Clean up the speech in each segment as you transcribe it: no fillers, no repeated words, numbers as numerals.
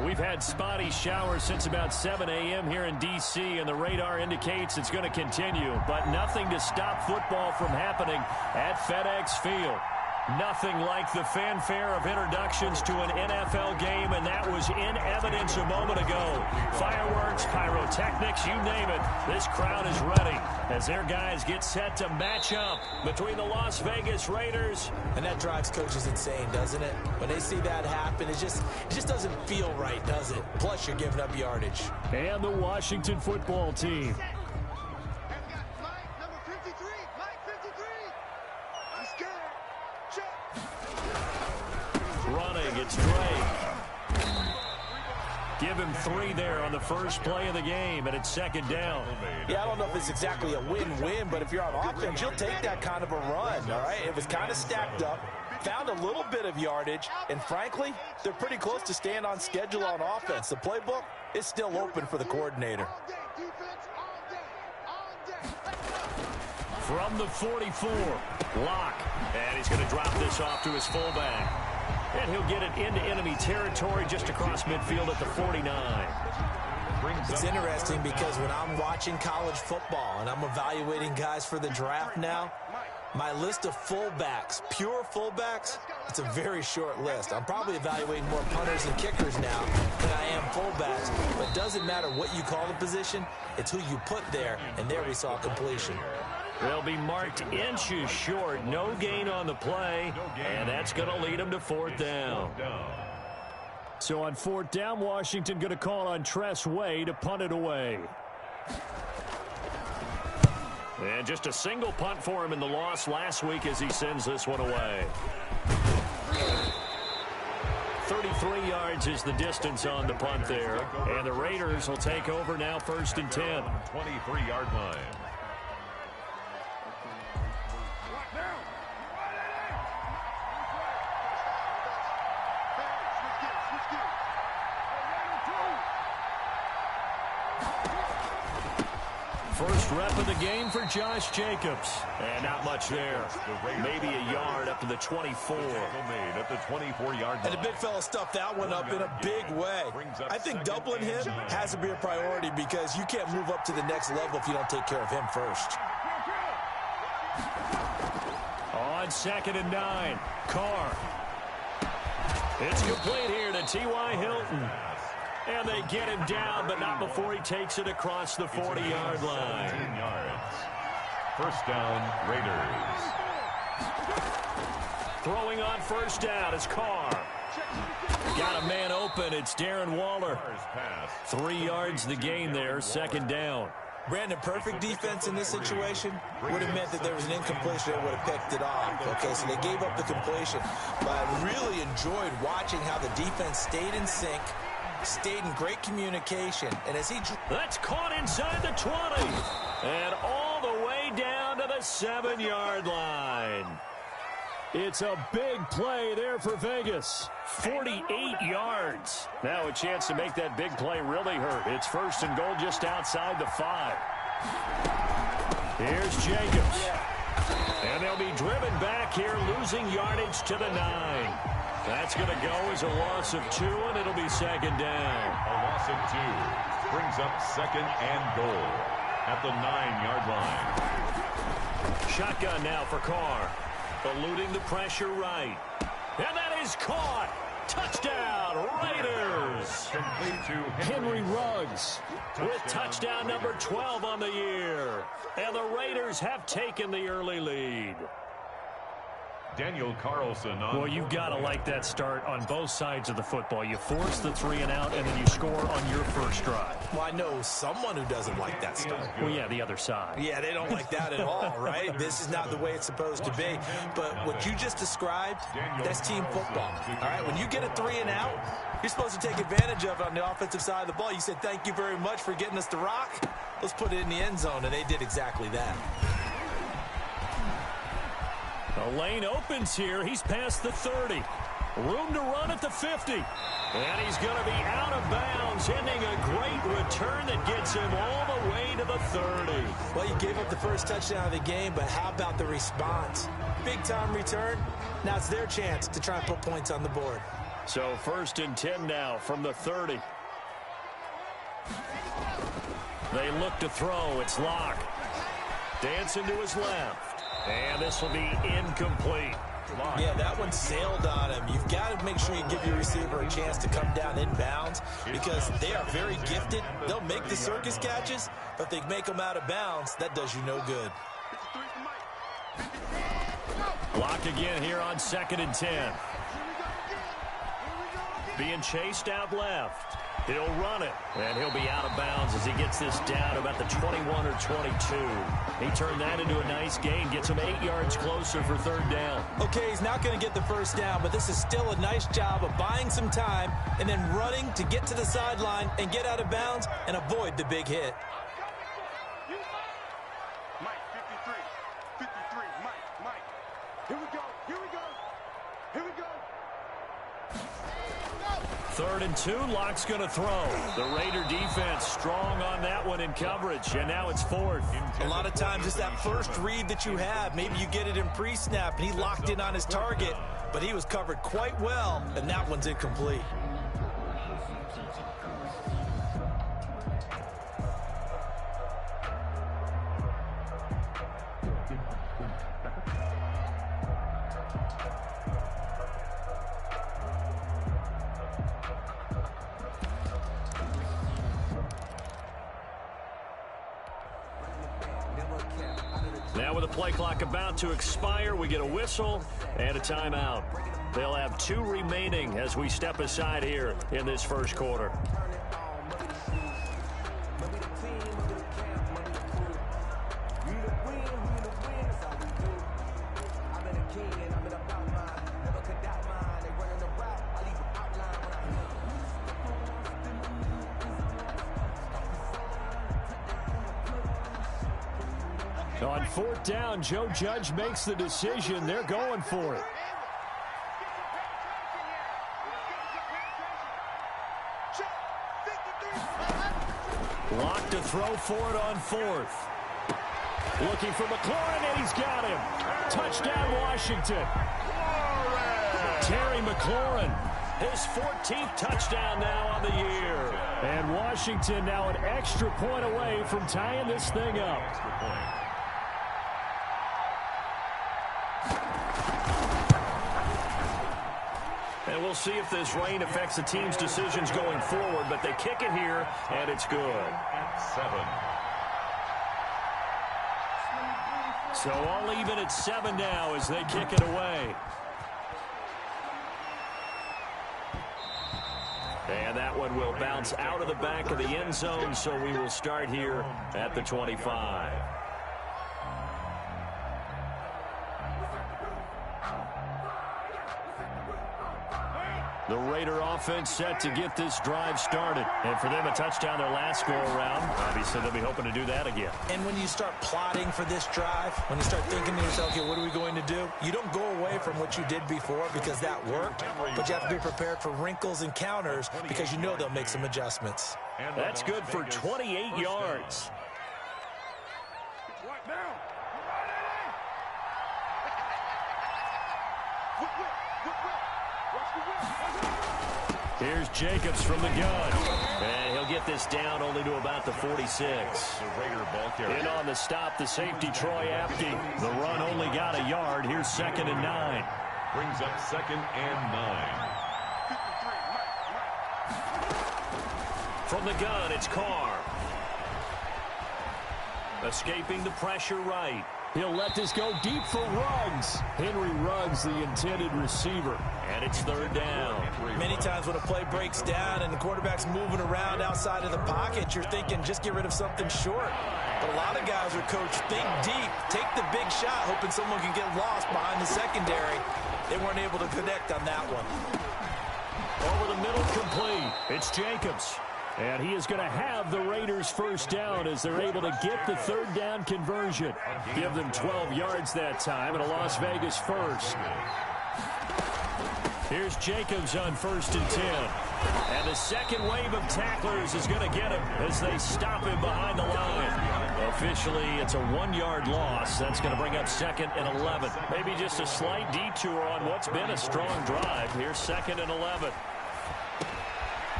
We've had spotty showers since about 7 a.m. here in D.C., and the radar indicates it's going to continue, but nothing to stop football from happening at FedEx Field. Nothing like the fanfare of introductions to an NFL game, and that was in evidence a moment ago. Fireworks, pyrotechnics, you name it. This crowd is ready as their guys get set to match up between the Las Vegas Raiders. And that drives coaches insane, doesn't it? When they see that happen, it just doesn't feel right, does it? Plus, you're giving up yardage. And the Washington football team. Running, it's Drake. Give him 3 there on the first play of the game, and it's second down. Yeah, I don't know if it's exactly a win-win, but if you're on offense, you'll take that kind of a run, all right? It was kind of stacked up, found a little bit of yardage, and frankly, they're pretty close to staying on schedule on offense. The playbook is still open for the coordinator. From the 44, Locke, and he's going to drop this off to his fullback. And he'll get it into enemy territory just across midfield at the 49. It's interesting because when I'm watching college football and I'm evaluating guys for the draft now, my list of fullbacks, pure fullbacks, it's a very short list. I'm probably evaluating more punters and kickers now than I am fullbacks. But it doesn't matter what you call the position, it's who you put there, and there we saw completion. They'll be marked inches short. No gain on the play, and that's going to lead them to fourth down. So on fourth down, Washington going to call on Tress Way to punt it away. And just a single punt for him in the loss last week as he sends this one away. 33 yards is the distance on the punt there. And the Raiders will take over now, first and 10. 23-yard line. First rep of the game for Josh Jacobs. And not much there. Maybe a yard up to the 24. Made at the 24-yard line. And the big fella stuffed that one up in a big way. I think doubling him has to be a priority because you can't move up to the next level if you don't take care of him first. On second and 9, Carr. It's complete here to T.Y. Hilton. And they get him down, but not before he takes it across the 40-yard line. 10 yards. First down, Raiders. Throwing on first down is Carr. Got a man open. It's Darren Waller. 3 yards the gain there, second down. Brandon, perfect defense in this situation would have meant that there was an incompletion. They would have picked it off. Okay, so they gave up the completion. But I really enjoyed watching how the defense stayed in sync, stayed in great communication, and as he... That's caught inside the 20, and all the way down to the 7-yard line. It's a big play there for Vegas. 48 yards. Now a chance to make that big play really hurt. It's first and goal just outside the 5. Here's Jacobs. And they'll be driven back here, losing yardage to the 9. That's going to go as a loss of 2, and it'll be second down. A loss of 2 brings up second and goal at the 9-yard line. Shotgun now for Carr. Eluding the pressure right. And that is caught. Touchdown, Raiders. Complete to Henry Ruggs with touchdown number 12 on the year. And the Raiders have taken the early lead. Daniel Carlson. Well, you've got to like that start on both sides of the football. You force the 3 and out, and then you score on your first drive. Well, I know someone who doesn't like that start. Well, yeah, the other side. Yeah, they don't like that at all, right? This is not the way it's supposed to be. But what you just described, that's team football. All right, when you get a 3 and out, you're supposed to take advantage of it on the offensive side of the ball. You said, thank you very much for getting us the rock. Let's put it in the end zone, and they did exactly that. The lane opens here. He's past the 30. Room to run at the 50. And he's going to be out of bounds, ending a great return that gets him all the way to the 30. Well, you gave up the first touchdown of the game, but how about the response? Big-time return. Now it's their chance to try and put points on the board. So 1st and 10 now from the 30. They look to throw. It's Locke. Dancing to his left. And this will be incomplete. Yeah, that one sailed on him. You've got to make sure you give your receiver a chance to come down inbounds because they are very gifted. They'll make the circus catches, but if they make them out of bounds, that does you no good. Locke again here on 2nd and 10. Being chased out left. He'll run it, and he'll be out of bounds as he gets this down about the 21 or 22. He turned that into a nice gain, gets him 8 yards closer for 3rd down. Okay, he's not going to get the 1st down, but this is still a nice job of buying some time and then running to get to the sideline and get out of bounds and avoid the big hit. Mike, 53, Mike. Here we go. 3rd and 2, Locke's going to throw. The Raider defense strong on that one in coverage, and now it's 4th. A lot of times it's that first read that you have. Maybe you get it in pre-snap, and he locked in on his target, but he was covered quite well, and that one's incomplete. Now with the play clock about to expire, we get a whistle and a timeout. They'll have 2 remaining as we step aside here in this 1st quarter. On 4th down, Joe Judge makes the decision. They're going for it. Locke to throw for it on 4th. Looking for McLaurin, and he's got him. Touchdown, Washington. Terry McLaurin, his 14th touchdown now on the year. And Washington now an extra point away from tying this thing up. And we'll see if this rain affects the team's decisions going forward, but they kick it here, and it's good. 7. So all even at 7 now as they kick it away. And that one will bounce out of the back of the end zone, so we will start here at the 25. The Raider offense set to get this drive started. And for them, a touchdown their last go-around. Obviously, they'll be hoping to do that again. And when you start plotting for this drive, when you start thinking to yourself, okay, what are we going to do? You don't go away from what you did before because that worked, but you have to be prepared for wrinkles and counters because you know they'll make some adjustments. That's good for 28 yards. Here's Jacobs from the gun. And he'll get this down only to about the 46. In on the stop, the safety, Troy Apke. The run only got a yard. Here's 2nd and 9. Brings up 2nd and 9. From the gun, it's Carr. Escaping the pressure right. He'll let this go deep for Ruggs. Henry Ruggs, the intended receiver. And it's 3rd down. Many times when a play breaks down and the quarterback's moving around outside of the pocket, you're thinking just get rid of something short. But a lot of guys are coached, think deep, take the big shot, hoping someone can get lost behind the secondary. They weren't able to connect on that one. Over the middle, complete. It's Jacobs. And he is going to have the Raiders' 1st down as they're able to get the 3rd down conversion. Give them 12 yards that time and a Las Vegas 1st. Here's Jacobs on 1st and 10. And the second wave of tacklers is going to get him as they stop him behind the line. Officially, it's a 1-yard loss. That's going to bring up 2nd and 11. Maybe just a slight detour on what's been a strong drive. Here's 2nd and 11.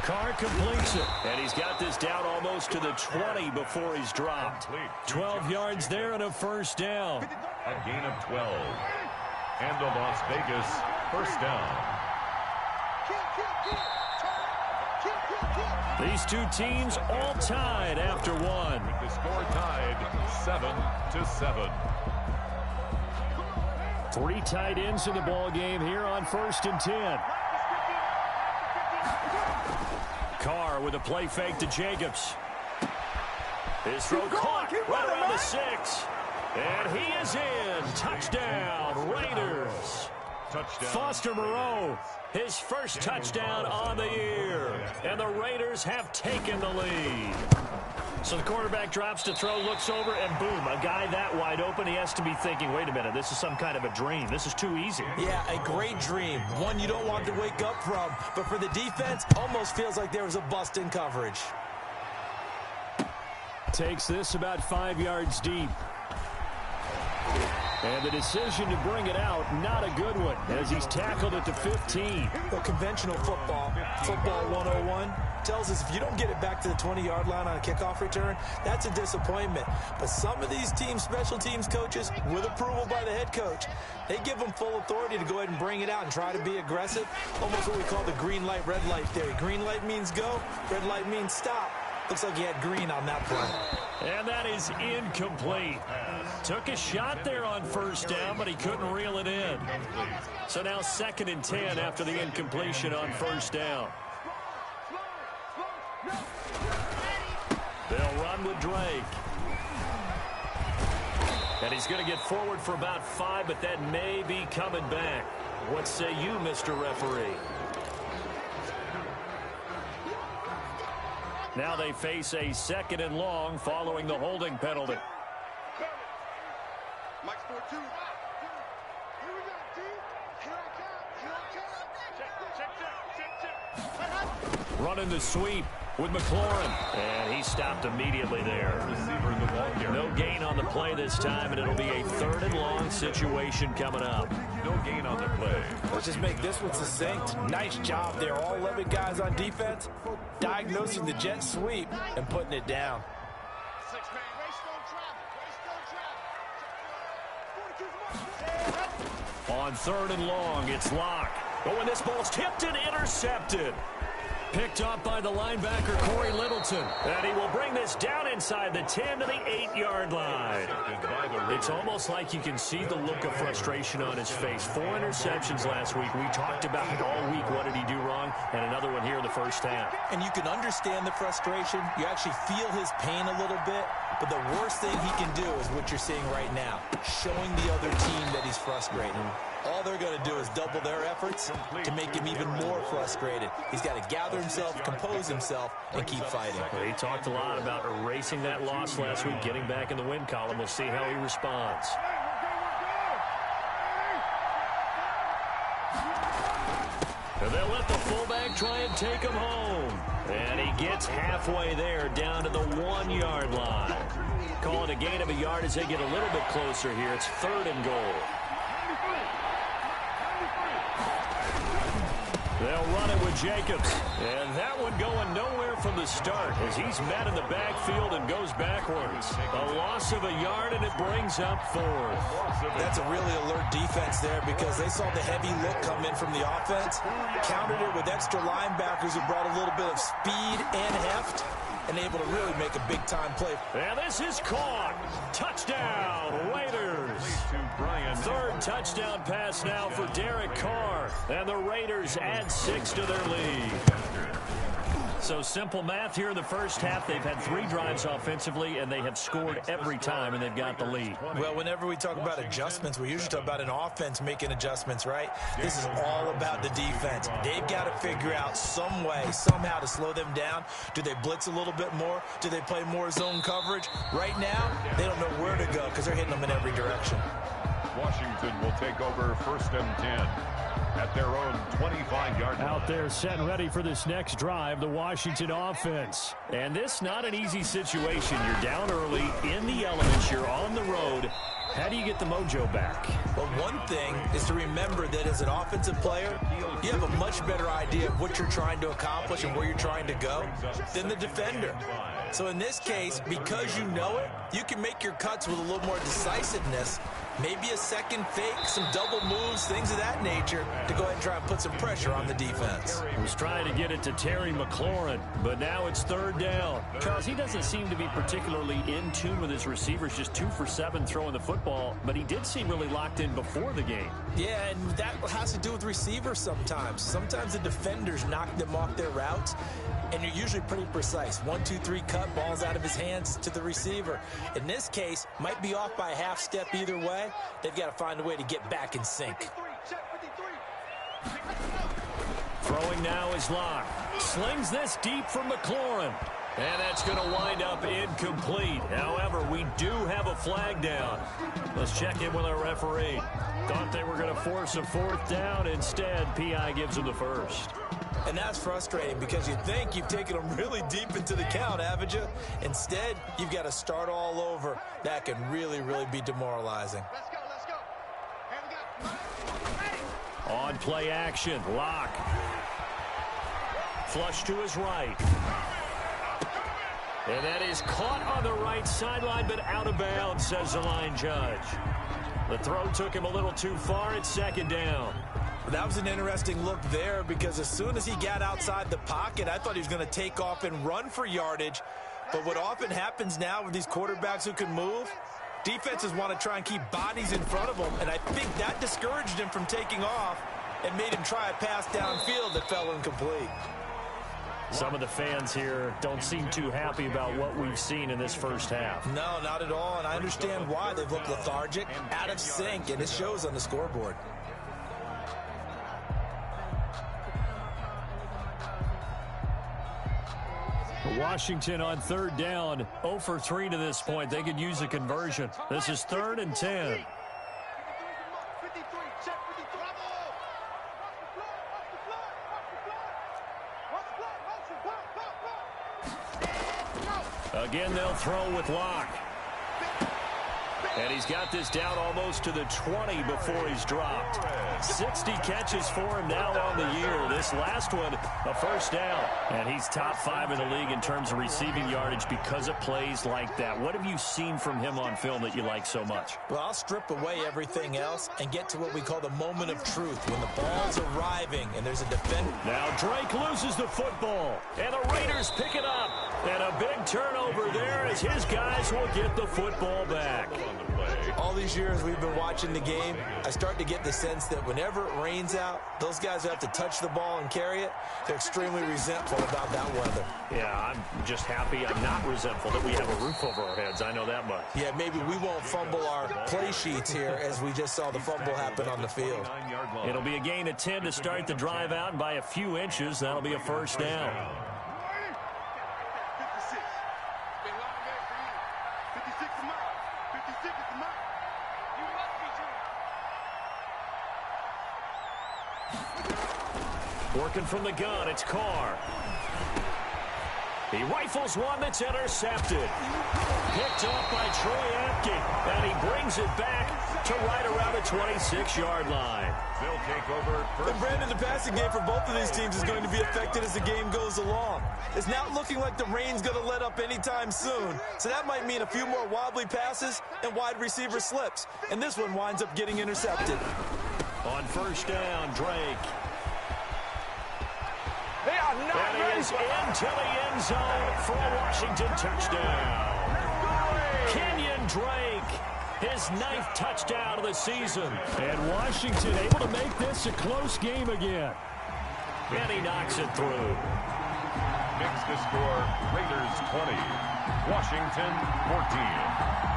Carr completes it, and he's got this down almost to the 20 before he's dropped. 12 yards there and a first down. A gain of 12. And the Las Vegas first down. These two teams all tied after one. With the score tied 7-7. 3 tight ends in the ball game here on 1st and 10. Carr with a play fake to Jacobs. His throw caught right around the 6. And he is in. Touchdown, Raiders. Touchdown. Foster Moreau, his first touchdown on the year. And the Raiders have taken the lead. So the quarterback drops to throw, looks over, and boom, a guy that wide open, he has to be thinking, wait a minute, this is some kind of a dream. This is too easy. Yeah, a great dream. One you don't want to wake up from. But for the defense, almost feels like there was a bust in coverage. Takes this about 5 yards deep. And the decision to bring it out, not a good one, as he's tackled at the 15. Well, conventional football 101, tells us if you don't get it back to the 20-yard line on a kickoff return, that's a disappointment. But some of these teams, special teams coaches, with approval by the head coach, they give them full authority to go ahead and bring it out and try to be aggressive. Almost what we call the green light, red light theory. Green light means go, red light means stop. Looks like he had green on that play. And that is incomplete. Took a shot there on first down, but he couldn't reel it in. So now 2nd and 10 after the incompletion on first down. They'll run with Drake. And he's going to get forward for about 5, but that may be coming back. What say you, Mr. Referee? Now they face a 2nd and long following the holding penalty. Running the sweep with McLaurin. And he stopped immediately there. No gain on the play this time, and it'll be a 3rd and long situation coming up. No gain on the play. Let's just make this one succinct. Nice job there. All 11 guys on defense diagnosing the jet sweep and putting it down. On 3rd and long, it's Locke. Oh, and this ball's tipped and intercepted. Picked up by the linebacker, Corey Littleton. And he will bring this down inside the 10 to the 8-yard line. It's almost like you can see the look of frustration on his face. 4 interceptions last week. We talked about it all week. What did he do wrong? And another one here in the first half. And you can understand the frustration. You actually feel his pain a little bit. But the worst thing he can do is what you're seeing right now, showing the other team that he's frustrated. All they're going to do is double their efforts to make him even more frustrated. He's got to gather himself, compose himself, and keep fighting. He talked a lot about erasing that loss last week, getting back in the win column. We'll see how he responds. And they'll let the fullback try and take him home. And he gets halfway there, down to the 1-yard line. Call it a gain of a yard as they get a little bit closer here. It's 3rd and goal. They'll run it with Jacobs. And that one going nowhere from the start as he's met in the backfield and goes backwards. A loss of a yard, and it brings up 4th. That's a really alert defense there because they saw the heavy look come in from the offense, countered it with extra linebackers who brought a little bit of speed and heft, and able to really make a big-time play. And this is caught. Touchdown, Raiders. 3rd touchdown pass now for Derek Carr. And the Raiders add 6 to their lead. So simple math here in the first half. They've had 3 drives offensively, and they have scored every time, and they've got the lead. Well, whenever we talk about adjustments, we usually talk about an offense making adjustments, right? This is all about the defense. They've got to figure out some way, somehow to slow them down. Do they blitz a little bit more? Do they play more zone coverage? Right now, they don't know where to go because they're hitting them in every direction. Washington will take over 1st and 10 at their own 25-yard line. Out there set and ready for this next drive, the Washington offense. And this not an easy situation. You're down early in the elements. You're on the road. How do you get the mojo back? Well, one thing is to remember that as an offensive player, you have a much better idea of what you're trying to accomplish and where you're trying to go than the defender. So in this case, because you know it, you can make your cuts with a little more decisiveness, maybe a second fake, some double moves, things of that nature, to go ahead and try and put some pressure on the defense. He was trying to get it to Terry McLaurin, but now it's 3rd down. Charles, he doesn't seem to be particularly in tune with his receivers, just 2 for 7 throwing the football, but he did seem really locked in before the game. Yeah, and that has to do with receivers sometimes. Sometimes the defenders knock them off their routes, and you're usually pretty precise. 1, 2, 3 cut, balls out of his hands to the receiver. In this case, might be off by a half step either way. They've got to find a way to get back in sync. Throwing now is Locke. Slings this deep from McLaurin. And that's going to wind up incomplete. However, we do have a flag down. Let's check in with our referee. Thought they were going to force a 4th down. Instead, PI gives them the first. And that's frustrating because you think you've taken them really deep into the count, haven't you? Instead, you've got to start all over. That can really, really be demoralizing. Let's go. Hey, we got On play action, Locke. Flush to his right. And that is caught on the right sideline, but out of bounds, says the line judge. The throw took him a little too far. It's 2nd down. That was an interesting look there because as soon as he got outside the pocket, I thought he was going to take off and run for yardage. But what often happens now with these quarterbacks who can move, defenses want to try and keep bodies in front of them, and I think that discouraged him from taking off and made him try a pass downfield that fell incomplete. Some of the fans here don't seem too happy about what we've seen in this first half. No, not at all, and I understand why. They've looked lethargic, out of sync, and it shows on the scoreboard. Washington on 3rd down, 0 for 3 to this point. They could use a conversion. This is 3rd and 10. Again, they'll throw with Locke. And he's got this down almost to the 20 before he's dropped. 60 catches for him now on the year. This last one, a 1st down. And he's top 5 in the league in terms of receiving yardage because of plays like that. What have you seen from him on film that you like so much? Well, I'll strip away everything else and get to what we call the moment of truth, when the ball's arriving and there's a defender. Now Drake loses the football, and the Raiders pick it up. And a big turnover there as his guys will get the football back. All these years we've been watching the game, I start to get the sense that whenever it rains out, those guys who have to touch the ball and carry it, they're extremely resentful about that weather. Yeah, I'm just happy I'm not resentful that we have a roof over our heads. I know that much. Yeah, maybe we won't fumble our play sheets here as we just saw the fumble happen on the field. It'll be a gain of 10 to start the drive out, and by a few inches, that'll be a 1st down. Working from the gun, it's Carr. He rifles one that's intercepted. Picked off by Troy Apke, and he brings it back to right around the 26-yard line. They'll take over first. And Brandon, the passing game for both of these teams is going to be affected as the game goes along. It's not looking like the rain's going to let up anytime soon, so that might mean a few more wobbly passes and wide receiver slips. And this one winds up getting intercepted. On 1st down, Drake. They are not And he is into the end zone for a Washington touchdown. Kenyon Drake, his 9th touchdown of the season. And Washington able to make this a close game again. And he knocks it through. Makes the score Raiders 20, Washington 14.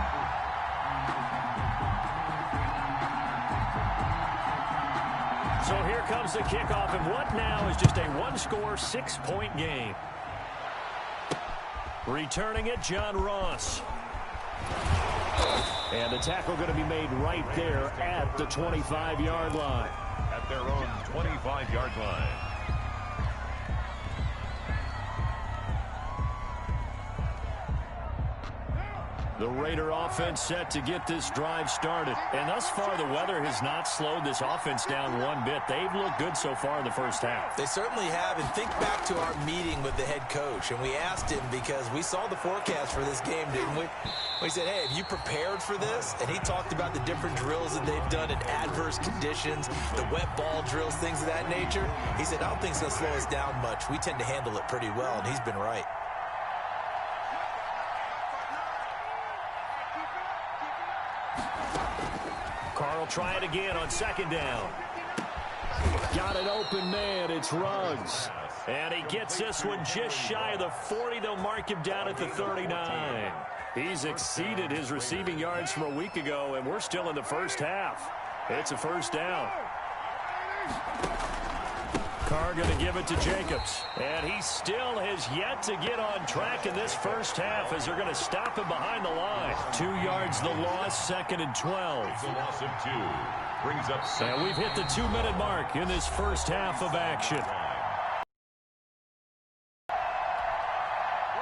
So here comes the kickoff, and what now is just a one-score, 6-point game. Returning it, John Ross. And the tackle going to be made right there at the 25-yard line. At their own 25-yard line. The Raider offense set to get this drive started. And thus far, the weather has not slowed this offense down one bit. They've looked good so far in the first half. They certainly have. And think back to our meeting with the head coach. And we asked him because we saw the forecast for this game, didn't we? We said, hey, have you prepared for this? And he talked about the different drills that they've done in adverse conditions, the wet ball drills, things of that nature. He said, I don't think it's going to slow us down much. We tend to handle it pretty well, and he's been right. Carl try it again on second down. Got an open man. It's Ruggs. And he gets this one just shy of the 40. They'll mark him down at the 39. He's exceeded his receiving yards from a week ago, and we're still in the first half. It's a first down. Carr going to give it to Jacobs. And he still has yet to get on track in this first half as they're going to stop him behind the line. 2 yards the loss, 2nd and 12. It's a loss of 2. Brings up 7. And we've hit the 2-minute mark in this first half of action.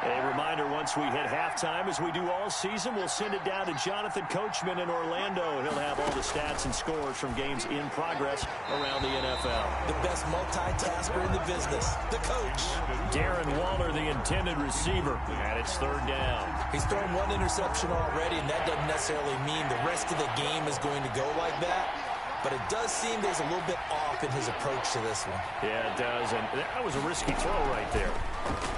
A reminder, once we hit halftime, as we do all season, we'll send it down to Jonathan Coachman in Orlando. He'll have all the stats and scores from games in progress around the NFL. The best multitasker in the business, the coach. Darren Waller, the intended receiver, and it's 3rd down. He's thrown 1 interception already, and that doesn't necessarily mean the rest of the game is going to go like that. But it does seem there's a little bit off in his approach to this one. Yeah, it does, and that was a risky throw right there.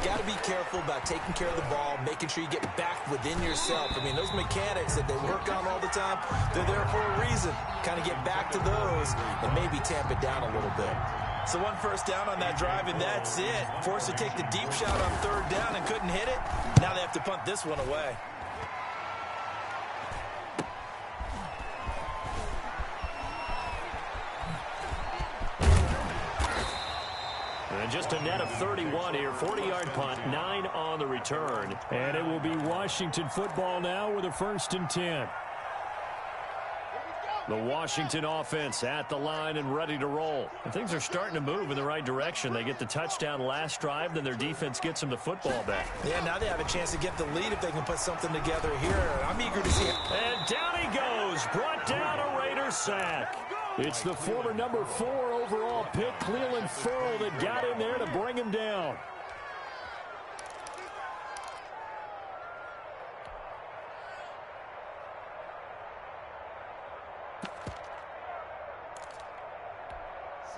Got to be careful about taking care of the ball, making sure you get back within yourself. I mean, those mechanics that they work on all the time, they're there for a reason. Kind of get back to those and maybe tamp it down a little bit. So 1 first down on that drive, and that's it. Forced to take the deep shot on 3rd down and couldn't hit it. Now they have to punt this one away. And just a net of 31 here. 40-yard punt, 9 on the return. And it will be Washington football now with a 1st and 10. The Washington offense at the line and ready to roll. And things are starting to move in the right direction. They get the touchdown last drive, then their defense gets them the football back. Yeah, now they have a chance to get the lead if they can put something together here. I'm eager to see it. And down he goes. Brought down a Raider sack. It's the former number 4 overall pick, Cleveland Ferrell, that got in there to bring him down.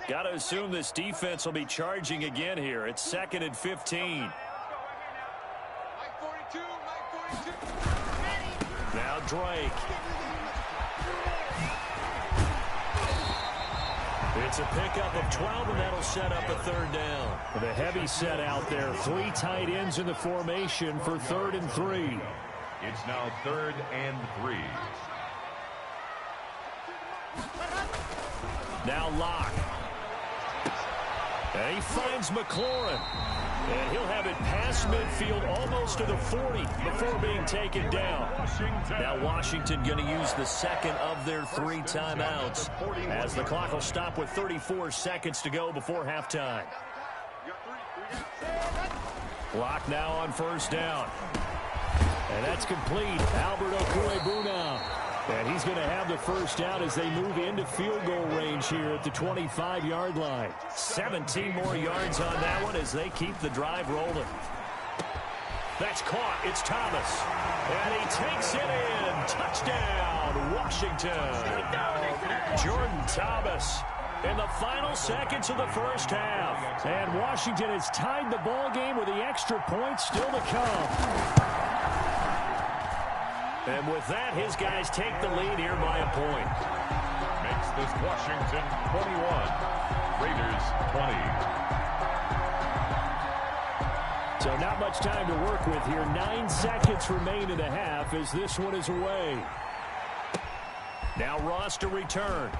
Got to assume this defense will be charging again here. It's 2nd and 15. Now Drake. It's a pickup of 12, and that'll set up a 3rd down. The heavy set out there. 3 tight ends in the formation for 3rd and 3. It's now 3rd and 3. Now Locke. And he finds McLaurin. And he'll have it past midfield almost to the 40 before being taken down. Now Washington going to use the 2nd of their 3 timeouts as the clock will stop with 34 seconds to go before halftime. Clock now on 1st down. And that's complete. Albert Okwuegbunam. And he's going to have the 1st down as they move into field goal range here at the 25-yard line. 17 more yards on that one as they keep the drive rolling. That's caught. It's Thomas. And he takes it in. Touchdown, Washington. Jordan Thomas in the final seconds of the first half. And Washington has tied the ball game with the extra point still to come. And with that, his guys take the lead here by a point. Makes this Washington 21, Raiders 20. So not much time to work with here. 9 seconds remain in the half as this one is away. Now Ross to return.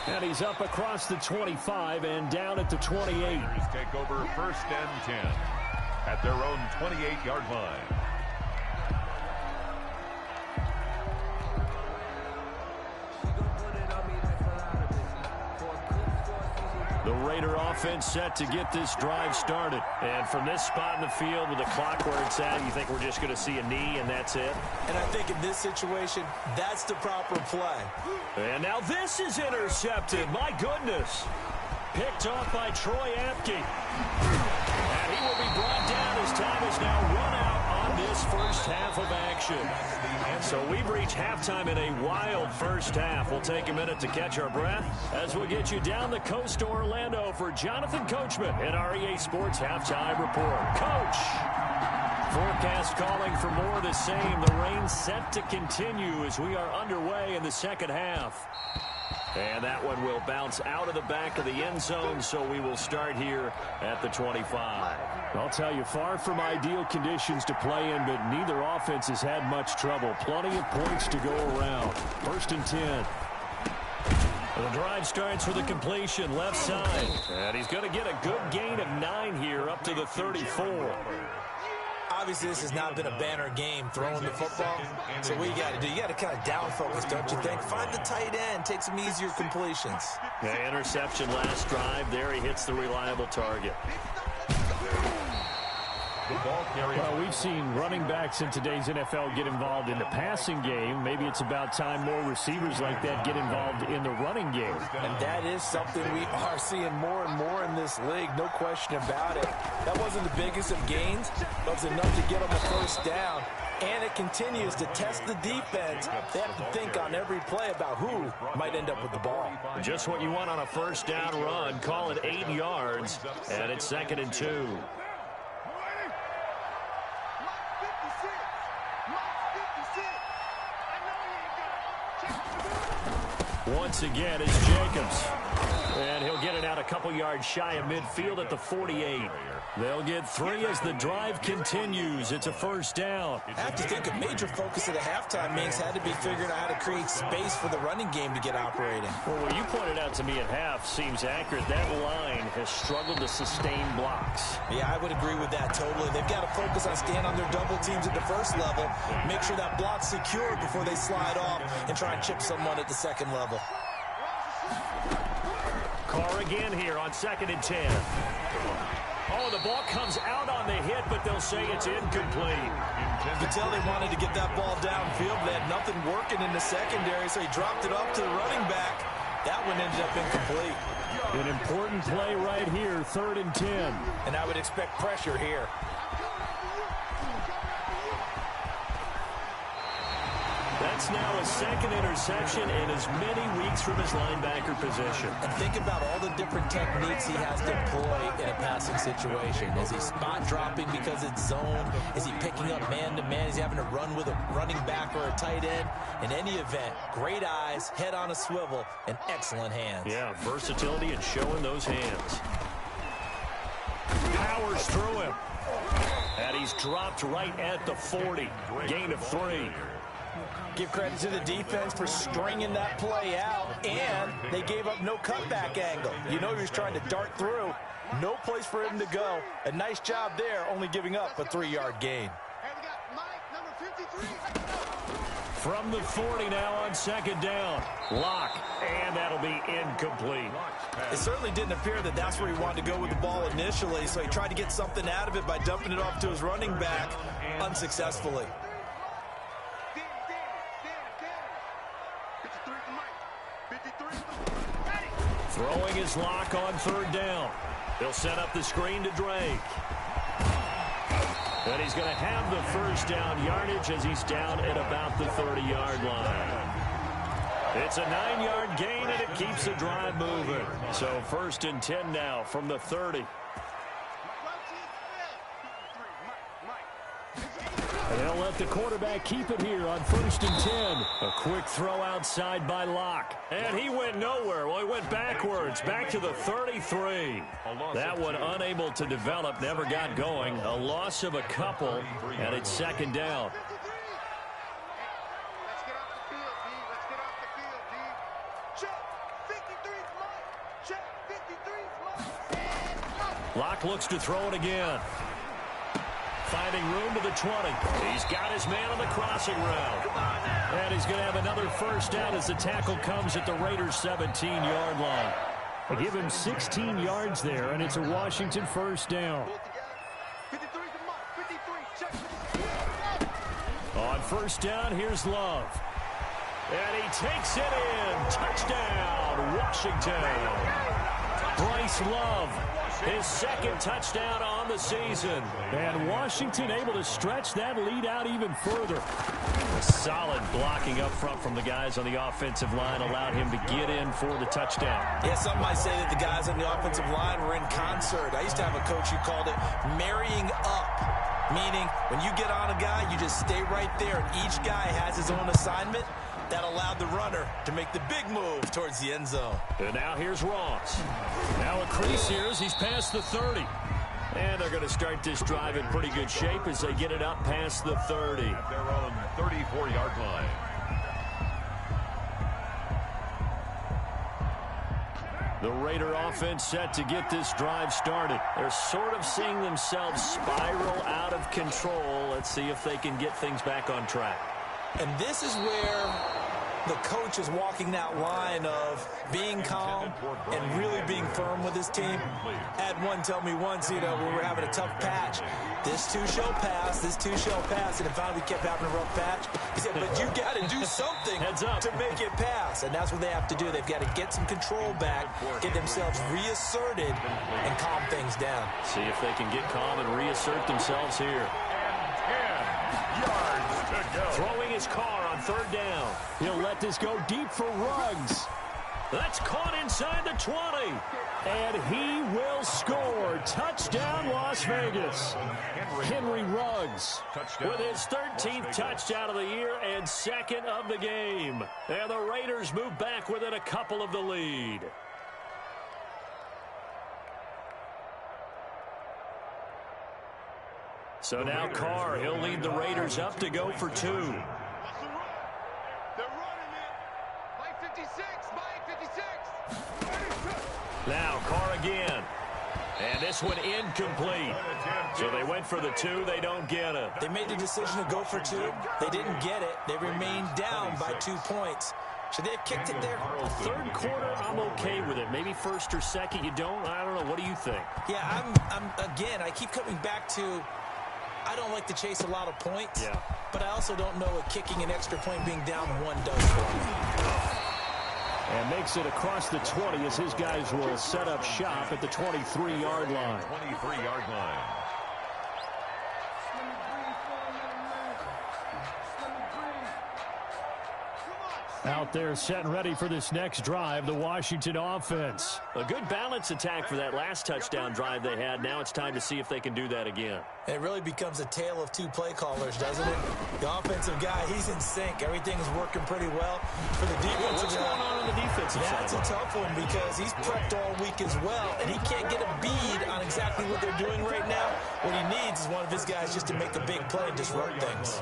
And he's up across the 25 and down at the 28. Raiders take over 1st and 10 at their own 28-yard line. Raider offense set to get this drive started. And from this spot in the field with the clock where it's at, you think we're just going to see a knee and that's it? And I think in this situation, that's the proper play. And now this is intercepted. My goodness. Picked off by Troy Apke. And he will be brought down as time is now run out on this first half of action. So we've reached halftime in a wild first half. We'll take a minute to catch our breath as we'll get you down the coast to Orlando for Jonathan Coachman in our EA Sports Halftime Report. Coach! Forecast calling for more of the same. The rain set to continue as we are underway in the second half. And that one will bounce out of the back of the end zone, so we will start here at the 25. I'll tell you, far from ideal conditions to play in, but neither offense has had much trouble. Plenty of points to go around. First and 10. The drive starts with a completion, left side. And he's going to get a good gain of 9 here, up to the 34. Obviously, this has not been a banner game throwing the football. So what you got to do, you got to kind of down focus, don't you think? Find the tight end, take some easier completions. Yeah, interception last drive. There he hits the reliable target. Well, we've seen running backs in today's NFL get involved in the passing game. Maybe it's about time more receivers like that get involved in the running game. And that is something we are seeing more and more in this league, no question about it. That wasn't the biggest of gains, but it was enough to get them a first down. And it continues to test the defense. They have to think on every play about who might end up with the ball. Just what you want on a first down run. Call it 8 yards, and it's 2nd and 2. Once again, it's Jacobs. And he'll get it out a couple yards shy of midfield at the 48. They'll get 3 as the drive continues. It's a first down. I have to think a major focus of the halftime means had to be figuring out how to create space for the running game to get operating. Well, what you pointed out to me at half seems accurate. That line has struggled to sustain blocks. Yeah, I would agree with that totally. They've got to focus on staying on their double teams at the first level, make sure that block's secure before they slide off and try and chip someone at the second level. Carr again here on 2nd and 10. Oh, the ball comes out on the hit, but they'll say it's incomplete. You can tell they wanted to get that ball downfield, but they had nothing working in the secondary, so he dropped it up to the running back. That one ended up incomplete. An important play right here, 3rd and 10. And I would expect pressure here. That's now a 2nd interception in as many weeks from his linebacker position. And think about all the different techniques he has to employ in a passing situation. Is he spot dropping because it's zone? Is he picking up man-to-man? Is he having to run with a running back or a tight end? In any event, great eyes, head on a swivel, and excellent hands. Yeah, versatility and showing those hands. Powers through him. And he's dropped right at the 40. Gain of 3. Give credit to the defense for stringing that play out, and they gave up no cutback angle. You know he was trying to dart through. No place for him to go. A nice job there, only giving up a 3-yard gain. From the 40 now on 2nd down. Lock, and that'll be incomplete. It certainly didn't appear that that's where he wanted to go with the ball initially, so he tried to get something out of it by dumping it off to his running back unsuccessfully. Throwing his Lock on 3rd down. He'll set up the screen to Drake. And he's going to have the first down yardage as he's down at about the 30-yard line. It's a 9-yard gain, and it keeps the drive moving. So 1st and 10 now from the 30. And they'll let the quarterback keep it here on 1st and 10. A quick throw outside by Locke. And he went nowhere. Well, he went backwards, back to the 33. That one unable to develop, never got going. A loss of a couple, and it's 2nd down. Locke looks to throw it again. Finding room to the 20. He's got his man on the crossing route. And he's going to have another first down as the tackle comes at the Raiders' 17-yard line. They give him 16 yards there, and it's a Washington first down. 53 's a mark. 53, check. On first down, here's Love. And he takes it in. Touchdown, Washington. Bryce Love, his second touchdown on the season. And Washington able to stretch that lead out even further. A solid blocking up front from the guys on the offensive line allowed him to get in for the touchdown. Yeah, some might say that the guys on the offensive line were in concert. I used to have a coach who called it marrying up, meaning when you get on a guy, you just stay right there, and each guy has his own assignment. That allowed the runner to make the big move towards the end zone. And now here's Ross. Now a crease here as he's past the 30. And they're going to start this drive in pretty good shape as they get it up past the 30. At their own 34-yard line. The Raider offense set to get this drive started. They're sort of seeing themselves spiral out of control. Let's see if they can get things back on track. And this is where the coach is walking that line of being calm and really being firm with his team. I had one tell me once, when we were having a tough patch, this too shall pass, this too shall pass, and finally we kept having a rough patch. He said, but you got to do something to make it pass, and that's what they have to do. They've got to get some control back, get themselves reasserted, and calm things down. See if they can get calm and reassert themselves here. 10 yards to go. Throwing his car on third down. He'll let this go deep for Ruggs. That's caught inside the 20. And he will score. Touchdown, Las Vegas. Henry Ruggs with his 13th touchdown of the year and second of the game. And the Raiders move back within a couple of the lead. So now Carr, he'll lead the Raiders up to go for 2. They're running it. Mike 56, Mike 56. Now Carr again. And this one incomplete. So they went for the 2. They don't get it. They made the decision to go for 2. They didn't get it. They remained down by 2 points. Should they have kicked it there? Third quarter, I'm okay with it. Maybe first or second, you don't. I don't know. What do you think? Yeah, again, I keep coming back to I don't like to chase a lot of points, but I also don't know what kicking an extra point being down 1 does for me. And makes it across the 20 as his guys will set up shop at the 23-yard line. 23-yard line. Out there set and ready for this next drive, the Washington offense. A good balance attack for that last touchdown drive they had. Now it's time to see if they can do that again. It really becomes a tale of 2 play callers, doesn't it? The offensive guy, he's in sync. Everything is working pretty well. For the defensive What's going on the defensive side? That's a tough one because he's prepped all week as well, and he can't get a bead on exactly what they're doing right now. What he needs is one of his guys just to make a big play and disrupt things.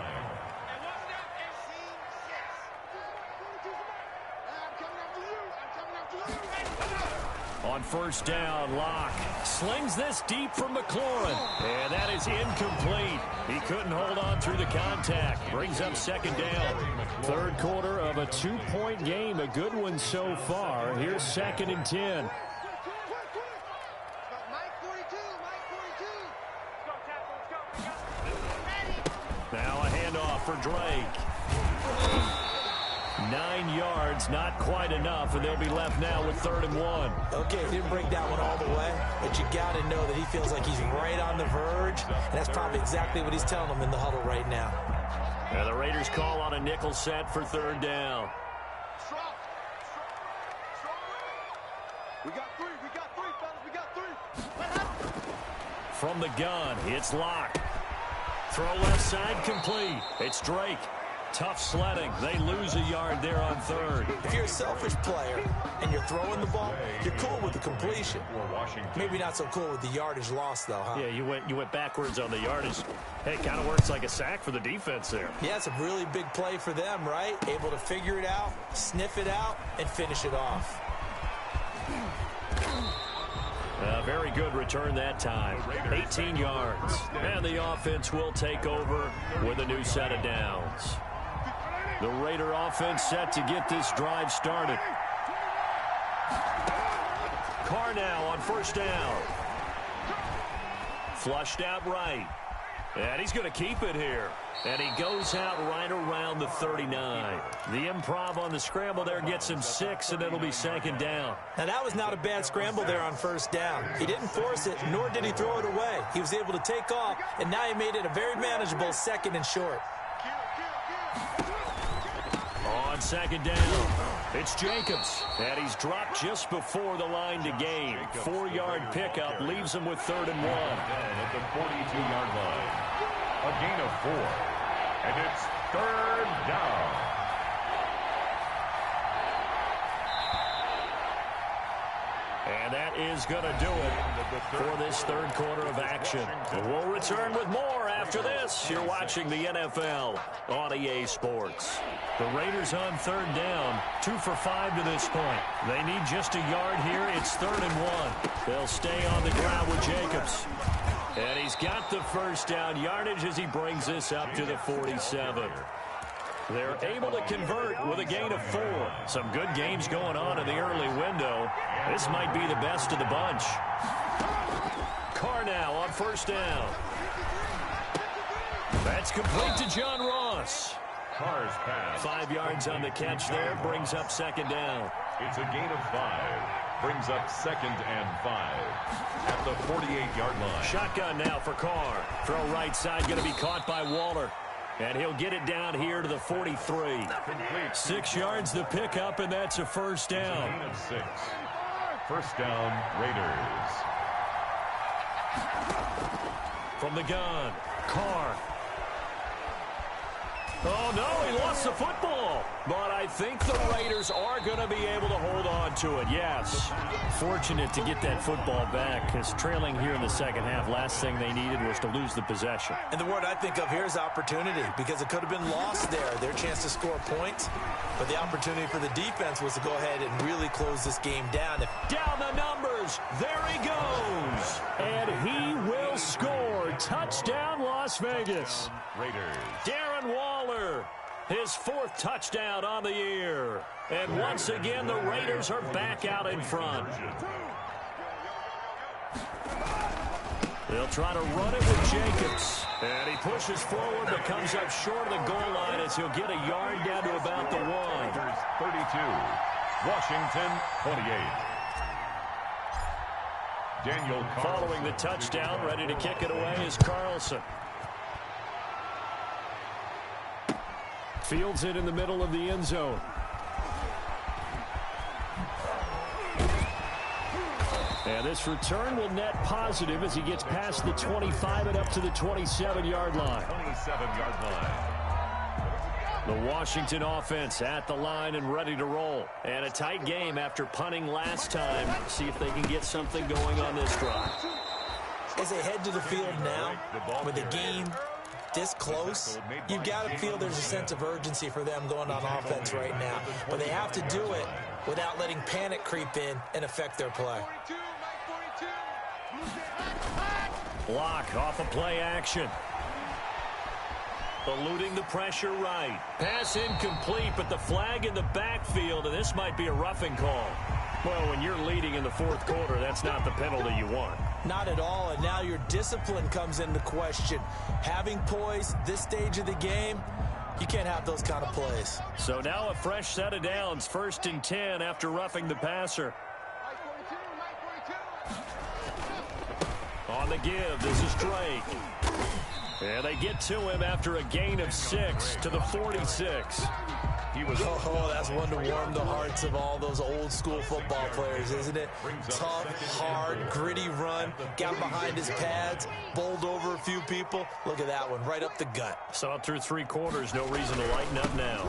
On first down, Locke slings this deep from McLaurin. And that is incomplete. He couldn't hold on through the contact. Brings up second down. Third quarter of a 2-point game. A good one so far. Here's 2nd and 10. Now a handoff for Drake. 9 yards, not quite enough, and they'll be left now with 3rd and 1. Okay, he didn't break that one all the way, but you got to know that he feels like he's right on the verge, and that's probably exactly what he's telling them in the huddle right now. And the Raiders call on a nickel set for 3rd down. We got 3, fellas, we got 3. From the gun, it's Locke. Throw left side complete. It's Drake. Tough sledding. They lose a yard there on 3rd. If you're a selfish player and you're throwing the ball, you're cool with the completion. Maybe not so cool with the yardage loss, though, huh? Yeah, you went backwards on the yardage. Hey, kind of works like a sack for the defense there. Yeah, it's a really big play for them, right? Able to figure it out, sniff it out, and finish it off. Very good return that time. 18 yards. And the offense will take over with a new set of downs. The Raider offense set to get this drive started. Carr now on first down. Flushed out right. And he's going to keep it here. And he goes out right around the 39. The improv on the scramble there gets him 6, and it'll be second down. Now, that was not a bad scramble there on first down. He didn't force it, nor did he throw it away. He was able to take off, and now he made it a very manageable second and short. On second down, it's Jacobs. And he's dropped just before the line to gain. 4-yard pickup leaves him with 3rd and 1. At the 42-yard line. A gain of 4. And it's 3rd down. And that is going to do it for this third quarter of action. We'll return with more after this. You're watching the NFL on EA Sports. The Raiders on 3rd down, 2 for 5 to this point. They need just a yard here. It's 3rd and 1. They'll stay on the ground with Jacobs. And he's got the first down yardage as he brings this up to the 47. They're able to convert with a gain of 4. Some good games going on in the early window. This might be the best of the bunch. Carr now on first down. That's complete to John Ross. Carr's pass. 5 yards on the catch there. Brings up second down. It's a gain of 5. Brings up 2nd and 5. At the 48-yard line. Shotgun now for Carr. Throw right side going to be caught by Waller. And he'll get it down here to the 43. 6 yards the pickup, and that's a first down. Gain of 6. First down, Raiders. From the gun, Carr. Oh, no, he lost the football. But I think the Raiders are going to be able to hold on to it, yes. Fortunate to get that football back, because trailing here in the second half, last thing they needed was to lose the possession. And the word I think of here is opportunity, because it could have been lost there, their chance to score points. But the opportunity for the defense was to go ahead and really close this game down. Down the numbers. There he goes. And he will score. Touchdown, Las Vegas. Raiders. Darren Waller, his 4th touchdown on the year. And once again, the Raiders are back out in front. They'll try to run it with Jacobs. And he pushes forward but comes up short of the goal line as he'll get a yard down to about the 1. 32. Washington, 28. Daniel Carlson. Following the touchdown, ready to kick it away is Carlson. Fields it in the middle of the end zone. And this return will net positive as he gets past the 25 and up to the 27-yard line. 27-yard line. The Washington offense at the line and ready to roll. And a tight game after punting last time. See if they can get something going on this drive. As they head to the field now, with the game this close, you've got to feel there's a sense of urgency for them going on offense right now. But they have to do it without letting panic creep in and affect their play. Block off a play action. Eluding the pressure right. Pass incomplete, but the flag in the backfield, and this might be a roughing call. Well, when you're leading in the 4th quarter, that's not the penalty you want. Not at all, and now your discipline comes into question. Having poise this stage of the game, you can't have those kind of plays. So now a fresh set of downs, 1st and 10 after roughing the passer. On the give, this is Drake. And they get to him after a gain of 6 to the 46. Oh, that's one to warm the hearts of all those old school football players, isn't it? Tough, hard, gritty run, got behind his pads, bowled over a few people. Look at that one, right up the gut. Saw it through 3 quarters, no reason to lighten up now.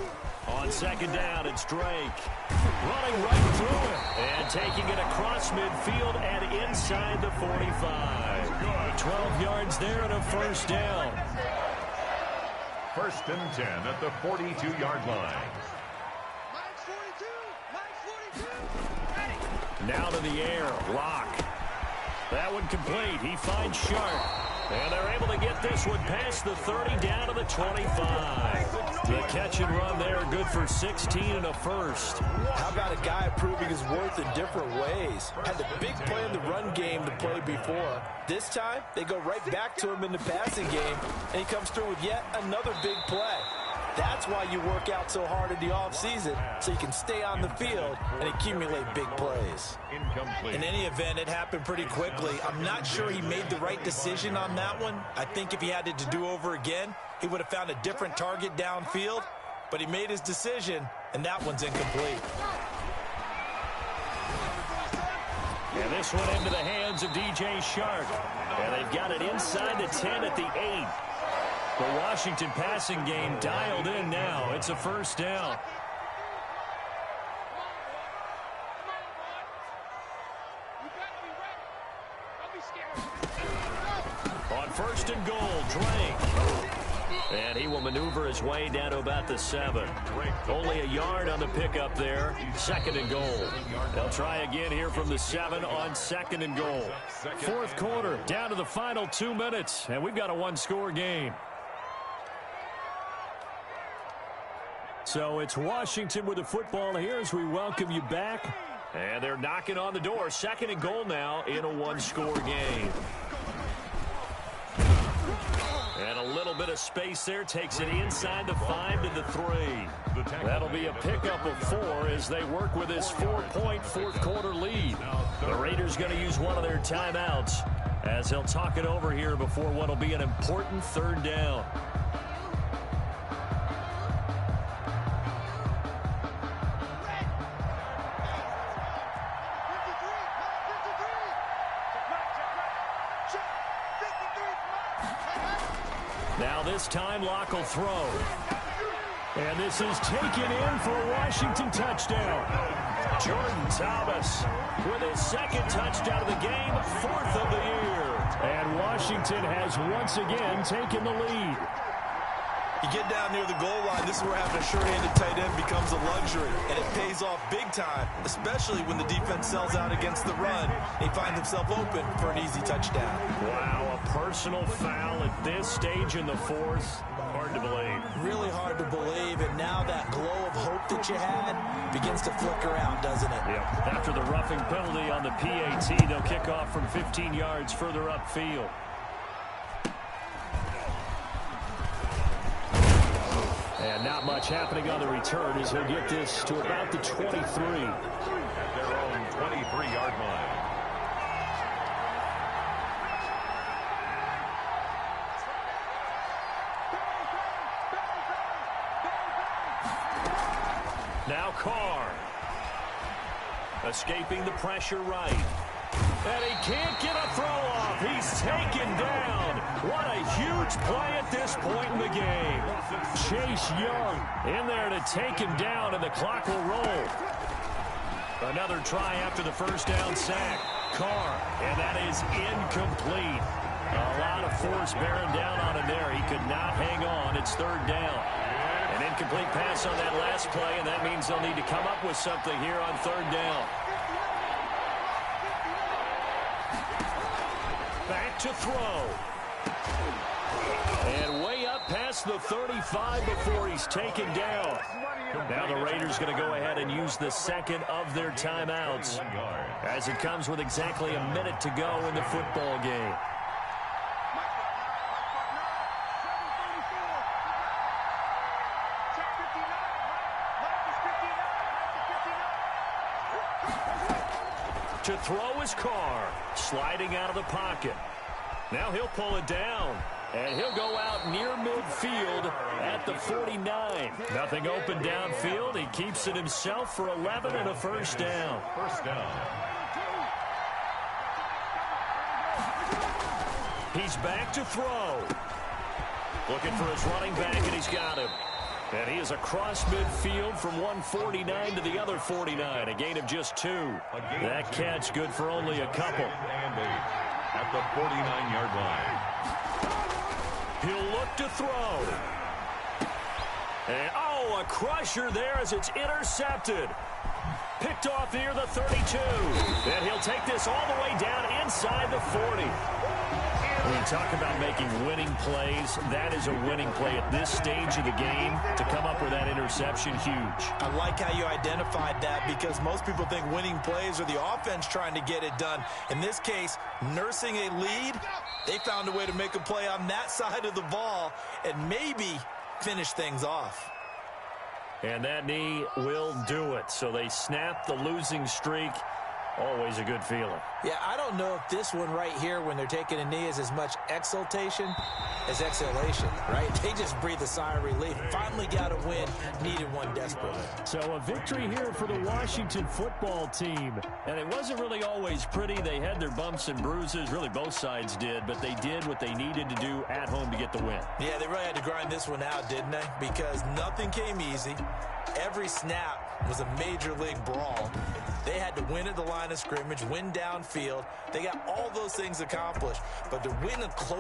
On second down, it's Drake. Running right through it. And taking it across midfield and inside the 45. 12 yards there and a first down. 1st and 10 at the 42-yard line. Now to the air. Lock. That one complete. He finds Sharp. And they're able to get this one past the 30 down to the 25. The catch and run there, good for 16 and a first. How about a guy proving his worth in different ways? Had the big play in the run game to play before. This time, they go right back to him in the passing game, and he comes through with yet another big play. That's why you work out so hard in the offseason, so you can stay on the field and accumulate big plays. In any event, it happened pretty quickly. I'm not sure he made the right decision on that one. I think if he had it to do over again, he would have found a different target downfield, but he made his decision, and that one's incomplete. And this one into the hands of DJ Shark. And they've got it inside the 10 at the 8. The Washington passing game dialed in now. It's a first down. On first and goal, Drake. And he will maneuver his way down to about the 7. Only a yard on the pickup there. Second and goal. They'll try again here from the 7 on second and goal. Fourth quarter, down to the final 2 minutes. And we've got a one-score game. So it's Washington with the football here as we welcome you back. And they're knocking on the door. Second and goal now in a one-score game. And a little bit of space there. Takes it inside the 5 to the 3. That'll be a pickup of 4 as they work with this 4-point fourth quarter lead. The Raiders going to use one of their timeouts as they'll talk it over here before what will be an important third down. Now this time Locke will throw. And this is taken in for a Washington touchdown. Jordan Thomas with his second touchdown of the game, 4th of the year. And Washington has once again taken the lead. You get down near the goal line, this is where having a sure-handed tight end becomes a luxury, and it pays off big time, especially when the defense sells out against the run. He finds himself open for an easy touchdown. Wow, a personal foul at this stage in the fourth. Hard to believe. Really hard to believe, and now that glow of hope that you had begins to flicker out, doesn't it? Yep. After the roughing penalty on the PAT, they'll kick off from 15 yards further upfield. And not much happening on the return as he'll get this to about the 23. At their own 23-yard line. Now Carr. Escaping the pressure right. And he can't get a throw off. He's taken down. What a huge play at this point in the game. Chase Young in there to take him down, and the clock will roll. Another try after the first down sack. Carr, and that is incomplete. A lot of force bearing down on him there. He could not hang on. It's third down. An incomplete pass on that last play, and that means they'll need to come up with something here on third down. Back to throw. And way up past the 35 before he's taken down. Now the Raiders going to go ahead and use the second of their timeouts as it comes with exactly a minute to go in the football game. To throw his Carr, sliding out of the pocket. Now he'll pull it down, and he'll go out near midfield at the 49. Nothing open downfield. He keeps it himself for 11 and a first down. First down. He's back to throw. Looking for his running back, and he's got him. And he is across midfield from 149 to the other 49, a gain of just 2. That catch good for only a couple. And 8 at the 49-yard line. He'll look to throw. And, oh, a crusher there as it's intercepted. Picked off near the 32. And he'll take this all the way down inside the 40. When you talk about making winning plays, that is a winning play at this stage of the game. To come up with that interception, huge. I like how you identified that because most people think winning plays are the offense trying to get it done. In this case, nursing a lead, they found a way to make a play on that side of the ball and maybe finish things off. And that knee will do it. So they snap the losing streak. Always a good feeling. Yeah, I don't know if this one right here, when they're taking a knee, is as much exultation as exhalation, right? They just breathe a sigh of relief. Finally got a win. Needed one desperately. So a victory here for the Washington football team. And it wasn't really always pretty. They had their bumps and bruises. Really, both sides did. But they did what they needed to do at home to get the win. Yeah, they really had to grind this one out, didn't they? Because nothing came easy. Every snap was a major league brawl. They had to win at the line of scrimmage, win downfield. They got all those things accomplished. But to win a close